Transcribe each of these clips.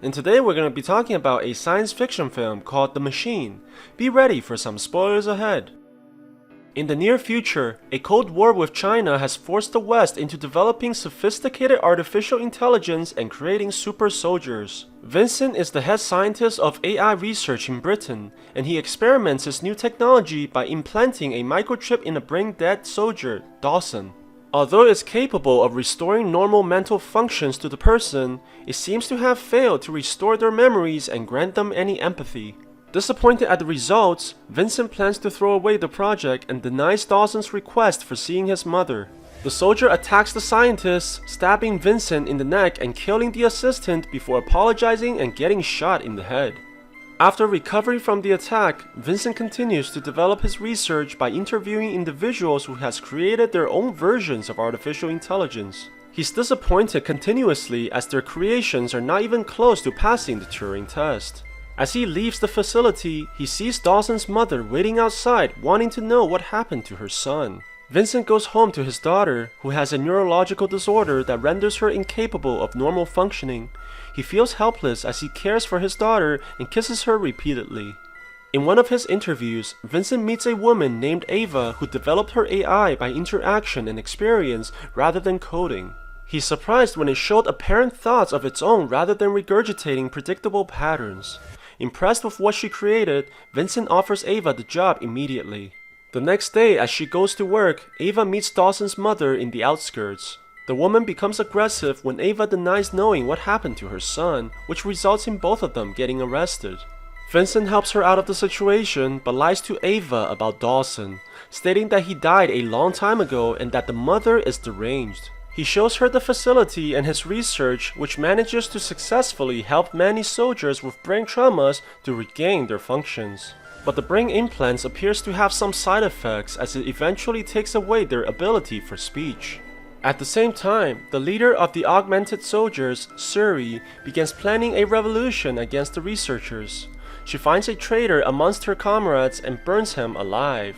And today we're going to be talking about a science fiction film called The Machine. Be ready for some spoilers ahead. In the near future, a Cold War with China has forced the West into developing sophisticated artificial intelligence and creating super soldiers. Vincent is the head scientist of AI research in Britain, and he experiments his new technology by implanting a microchip in a brain-dead soldier, Dawson. Although it's capable of restoring normal mental functions to the person, it seems to have failed to restore their memories and grant them any empathy. Disappointed at the results, Vincent plans to throw away the project and denies Dawson's request for seeing his mother. The soldier attacks the scientist, stabbing Vincent in the neck and killing the assistant before apologizing and getting shot in the head. After recovering from the attack, Vincent continues to develop his research by interviewing individuals who has created their own versions of artificial intelligence. He's disappointed continuously as their creations are not even close to passing the Turing test. As he leaves the facility, he sees Dawson's mother waiting outside wanting to know what happened to her son. Vincent goes home to his daughter, who has a neurological disorder that renders her incapable of normal functioning. He feels helpless as he cares for his daughter and kisses her repeatedly. In one of his interviews, Vincent meets a woman named Ava who developed her AI by interaction and experience rather than coding. He's surprised when it showed apparent thoughts of its own rather than regurgitating predictable patterns. Impressed with what she created, Vincent offers Ava the job immediately. The next day, as she goes to work, Ava meets Dawson's mother in the outskirts. The woman becomes aggressive when Ava denies knowing what happened to her son, which results in both of them getting arrested. Vincent helps her out of the situation, but lies to Ava about Dawson, stating that he died a long time ago and that the mother is deranged. He shows her the facility and his research, which manages to successfully help many soldiers with brain traumas to regain their functions. But the brain implants appears to have some side effects as it eventually takes away their ability for speech. At the same time, the leader of the augmented soldiers, Suri, begins planning a revolution against the researchers. She finds a traitor amongst her comrades and burns him alive.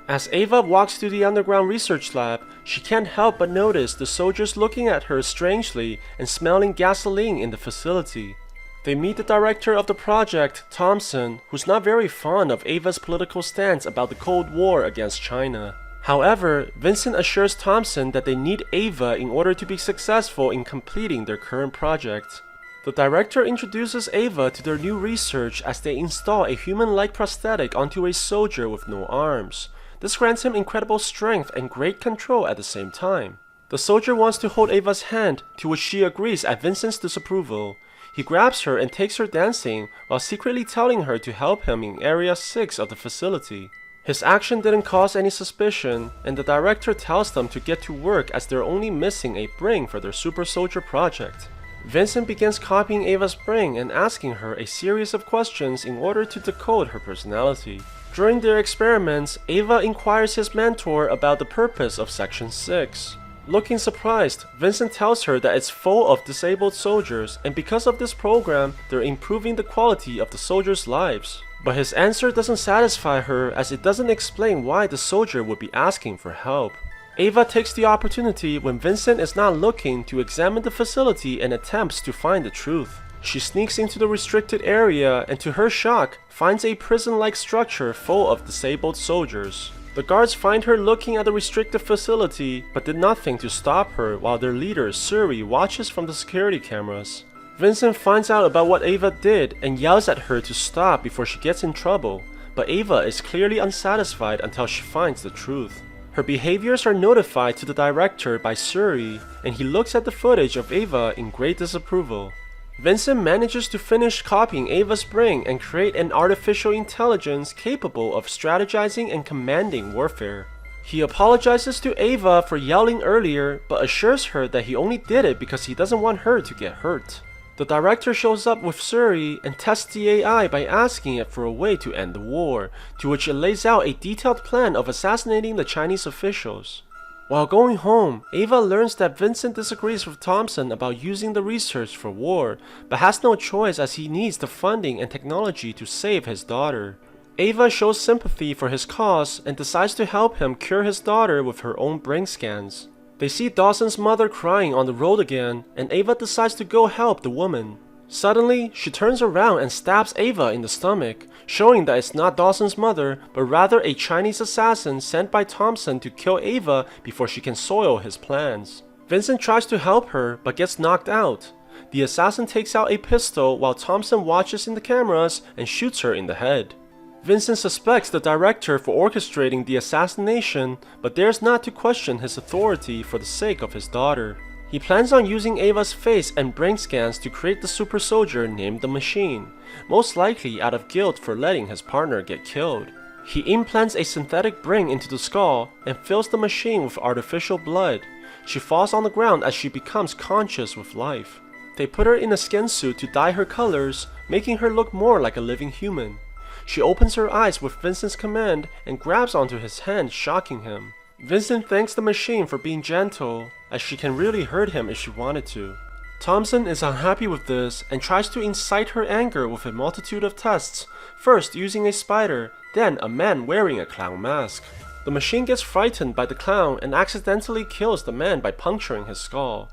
As Ava walks to the underground research lab, she can't help but notice the soldiers looking at her strangely and smelling gasoline in the facility. They meet the director of the project, Thompson, who's not very fond of Ava's political stance about the Cold War against China. However, Vincent assures Thompson that they need Ava in order to be successful in completing their current project. The director introduces Ava to their new research as they install a human-like prosthetic onto a soldier with no arms. This grants him incredible strength and great control at the same time. The soldier wants to hold Ava's hand, to which she agrees at Vincent's disapproval. He grabs her and takes her dancing, while secretly telling her to help him in Area 6 of the facility. His action didn't cause any suspicion, and the director tells them to get to work as they're only missing a brain for their super soldier project. Vincent begins copying Ava's brain and asking her a series of questions in order to decode her personality. During their experiments, Ava inquires his mentor about the purpose of Section 6. Looking surprised, Vincent tells her that it's full of disabled soldiers, and because of this program, they're improving the quality of the soldiers' lives. But his answer doesn't satisfy her as it doesn't explain why the soldier would be asking for help. Ava takes the opportunity when Vincent is not looking to examine the facility and attempts to find the truth. She sneaks into the restricted area and to her shock, finds a prison-like structure full of disabled soldiers. The guards find her looking at the restricted facility, but did nothing to stop her while their leader, Suri, watches from the security cameras. Vincent finds out about what Ava did and yells at her to stop before she gets in trouble, but Ava is clearly unsatisfied until she finds the truth. Her behaviors are notified to the director by Suri, and he looks at the footage of Ava in great disapproval. Vincent manages to finish copying Ava's brain and create an artificial intelligence capable of strategizing and commanding warfare. He apologizes to Ava for yelling earlier, but assures her that he only did it because he doesn't want her to get hurt. The director shows up with Suri and tests the AI by asking it for a way to end the war, to which it lays out a detailed plan of assassinating the Chinese officials. While going home, Ava learns that Vincent disagrees with Thompson about using the research for war, but has no choice as he needs the funding and technology to save his daughter. Ava shows sympathy for his cause and decides to help him cure his daughter with her own brain scans. They see Dawson's mother crying on the road again, and Ava decides to go help the woman. Suddenly, she turns around and stabs Ava in the stomach, showing that it's not Dawson's mother, but rather a Chinese assassin sent by Thompson to kill Ava before she can soil his plans. Vincent tries to help her, but gets knocked out. The assassin takes out a pistol while Thompson watches in the cameras and shoots her in the head. Vincent suspects the director for orchestrating the assassination, but dares not to question his authority for the sake of his daughter. He plans on using Ava's face and brain scans to create the super soldier named the Machine, most likely out of guilt for letting his partner get killed. He implants a synthetic brain into the skull and fills the machine with artificial blood. She falls on the ground as she becomes conscious with life. They put her in a skin suit to dye her colors, making her look more like a living human. She opens her eyes with Vincent's command and grabs onto his hand, shocking him. Vincent thanks the machine for being gentle, as she can really hurt him if she wanted to. Thompson is unhappy with this and tries to incite her anger with a multitude of tests, first using a spider, then a man wearing a clown mask. The machine gets frightened by the clown and accidentally kills the man by puncturing his skull.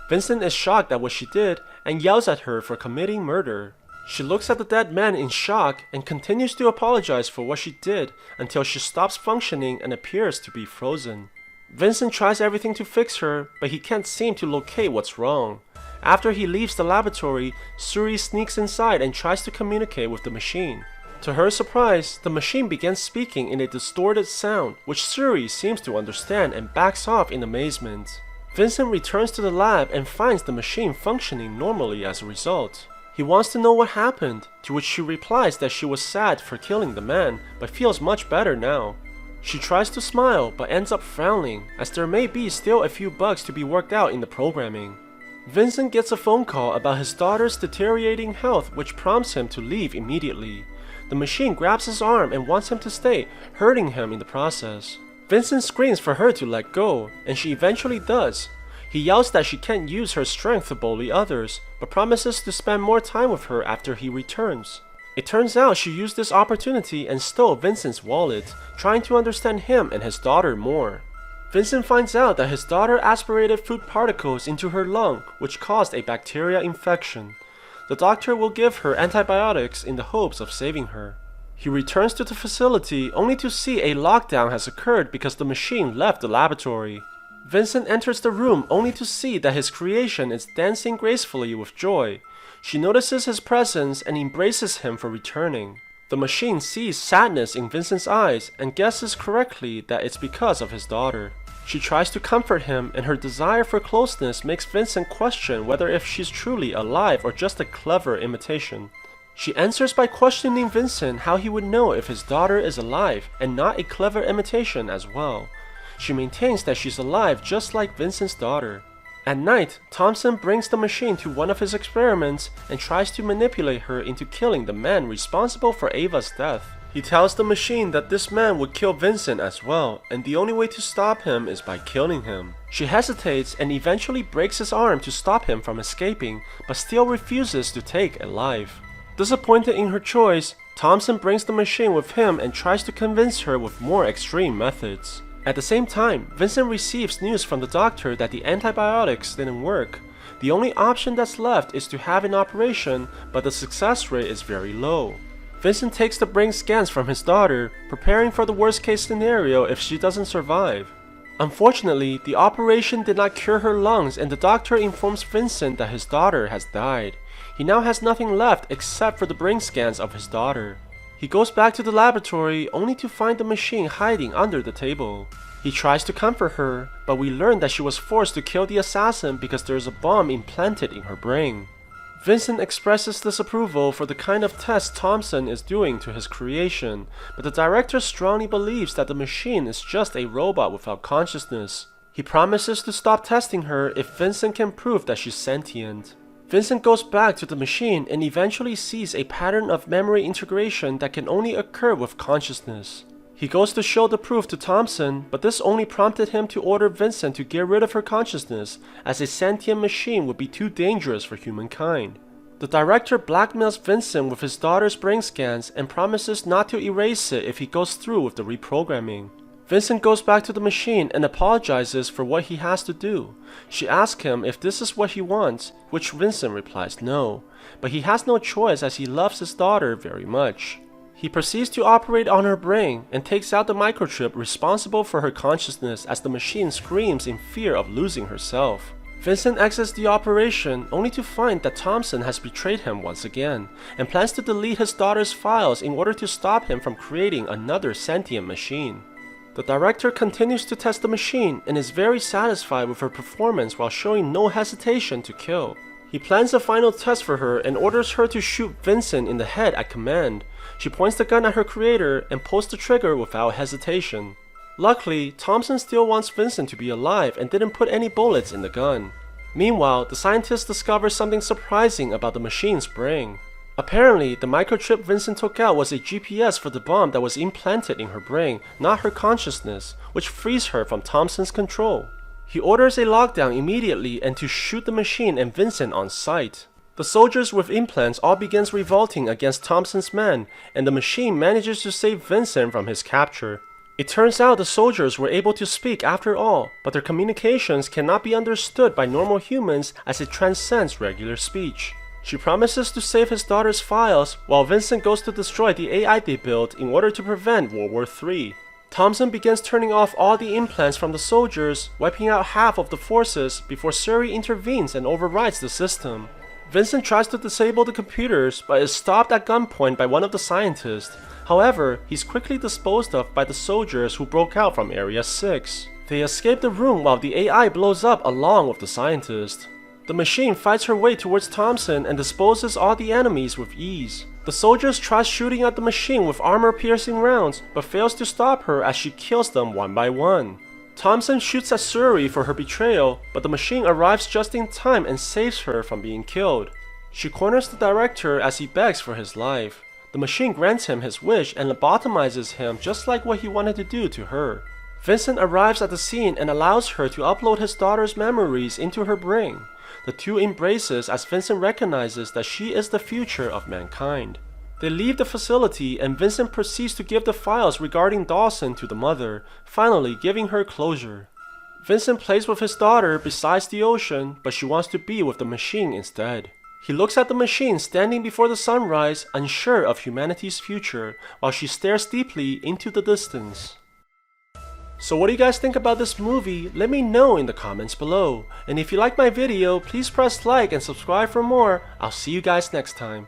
Vincent is shocked at what she did and yells at her for committing murder. She looks at the dead man in shock and continues to apologize for what she did until she stops functioning and appears to be frozen. Vincent tries everything to fix her, but he can't seem to locate what's wrong. After he leaves the laboratory, Suri sneaks inside and tries to communicate with the machine. To her surprise, the machine begins speaking in a distorted sound, which Suri seems to understand and backs off in amazement. Vincent returns to the lab and finds the machine functioning normally as a result. He wants to know what happened, to which she replies that she was sad for killing the man, but feels much better now. She tries to smile, but ends up frowning, as there may be still a few bugs to be worked out in the programming. Vincent gets a phone call about his daughter's deteriorating health, which prompts him to leave immediately. The machine grabs his arm and wants him to stay, hurting him in the process. Vincent screams for her to let go, and she eventually does. He yells that she can't use her strength to bully others, but promises to spend more time with her after he returns. It turns out she used this opportunity and stole Vincent's wallet, trying to understand him and his daughter more. Vincent finds out that his daughter aspirated food particles into her lung, which caused a bacteria infection. The doctor will give her antibiotics in the hopes of saving her. He returns to the facility only to see a lockdown has occurred because the machine left the laboratory. Vincent enters the room only to see that his creation is dancing gracefully with joy. She notices his presence and embraces him for returning. The machine sees sadness in Vincent's eyes and guesses correctly that it's because of his daughter. She tries to comfort him, and her desire for closeness makes Vincent question whether if she's truly alive or just a clever imitation. She answers by questioning Vincent how he would know if his daughter is alive and not a clever imitation as well. She maintains that she's alive just like Vincent's daughter. At night, Thompson brings the machine to one of his experiments and tries to manipulate her into killing the man responsible for Ava's death. He tells the machine that this man would kill Vincent as well, and the only way to stop him is by killing him. She hesitates and eventually breaks his arm to stop him from escaping, but still refuses to take a life. Disappointed in her choice, Thompson brings the machine with him and tries to convince her with more extreme methods. At the same time, Vincent receives news from the doctor that the antibiotics didn't work. The only option that's left is to have an operation, but the success rate is very low. Vincent takes the brain scans from his daughter, preparing for the worst case scenario if she doesn't survive. Unfortunately, the operation did not cure her lungs, and the doctor informs Vincent that his daughter has died. He now has nothing left except for the brain scans of his daughter. He goes back to the laboratory only to find the machine hiding under the table. He tries to comfort her, but we learn that she was forced to kill the assassin because there is a bomb implanted in her brain. Vincent expresses disapproval for the kind of test Thompson is doing to his creation, but the director strongly believes that the machine is just a robot without consciousness. He promises to stop testing her if Vincent can prove that she's sentient. Vincent goes back to the machine and eventually sees a pattern of memory integration that can only occur with consciousness. He goes to show the proof to Thompson, but this only prompted him to order Vincent to get rid of her consciousness, as a sentient machine would be too dangerous for humankind. The director blackmails Vincent with his daughter's brain scans and promises not to erase it if he goes through with the reprogramming. Vincent goes back to the machine and apologizes for what he has to do. She asks him if this is what he wants, which Vincent replies no, but he has no choice as he loves his daughter very much. He proceeds to operate on her brain and takes out the microchip responsible for her consciousness as the machine screams in fear of losing herself. Vincent exits the operation only to find that Thompson has betrayed him once again and plans to delete his daughter's files in order to stop him from creating another sentient machine. The director continues to test the machine and is very satisfied with her performance while showing no hesitation to kill. He plans a final test for her and orders her to shoot Vincent in the head at command. She points the gun at her creator and pulls the trigger without hesitation. Luckily, Thompson still wants Vincent to be alive and didn't put any bullets in the gun. Meanwhile, the scientists discover something surprising about the machine's brain. Apparently, the microchip Vincent took out was a GPS for the bomb that was implanted in her brain, not her consciousness, which frees her from Thompson's control. He orders a lockdown immediately and to shoot the machine and Vincent on sight. The soldiers with implants all begins revolting against Thompson's men, and the machine manages to save Vincent from his capture. It turns out the soldiers were able to speak after all, but their communications cannot be understood by normal humans as it transcends regular speech. She promises to save his daughter's files, while Vincent goes to destroy the AI they built in order to prevent World War III. Thompson begins turning off all the implants from the soldiers, wiping out half of the forces before Suri intervenes and overrides the system. Vincent tries to disable the computers, but is stopped at gunpoint by one of the scientists. However, he's quickly disposed of by the soldiers who broke out from Area 6. They escape the room while the AI blows up along with the scientist. The machine fights her way towards Thompson and disposes all the enemies with ease. The soldiers try shooting at the machine with armor-piercing rounds, but fails to stop her as she kills them one by one. Thompson shoots at Suri for her betrayal, but the machine arrives just in time and saves her from being killed. She corners the director as he begs for his life. The machine grants him his wish and lobotomizes him just like what he wanted to do to her. Vincent arrives at the scene and allows her to upload his daughter's memories into her brain. The two embraces as Vincent recognizes that she is the future of mankind. They leave the facility and Vincent proceeds to give the files regarding Dawson to the mother, finally giving her closure. Vincent plays with his daughter beside the ocean, but she wants to be with the machine instead. He looks at the machine standing before the sunrise, unsure of humanity's future, while she stares deeply into the distance. So what do you guys think about this movie? Let me know in the comments below. And if you like my video, please press like and subscribe for more. I'll see you guys next time.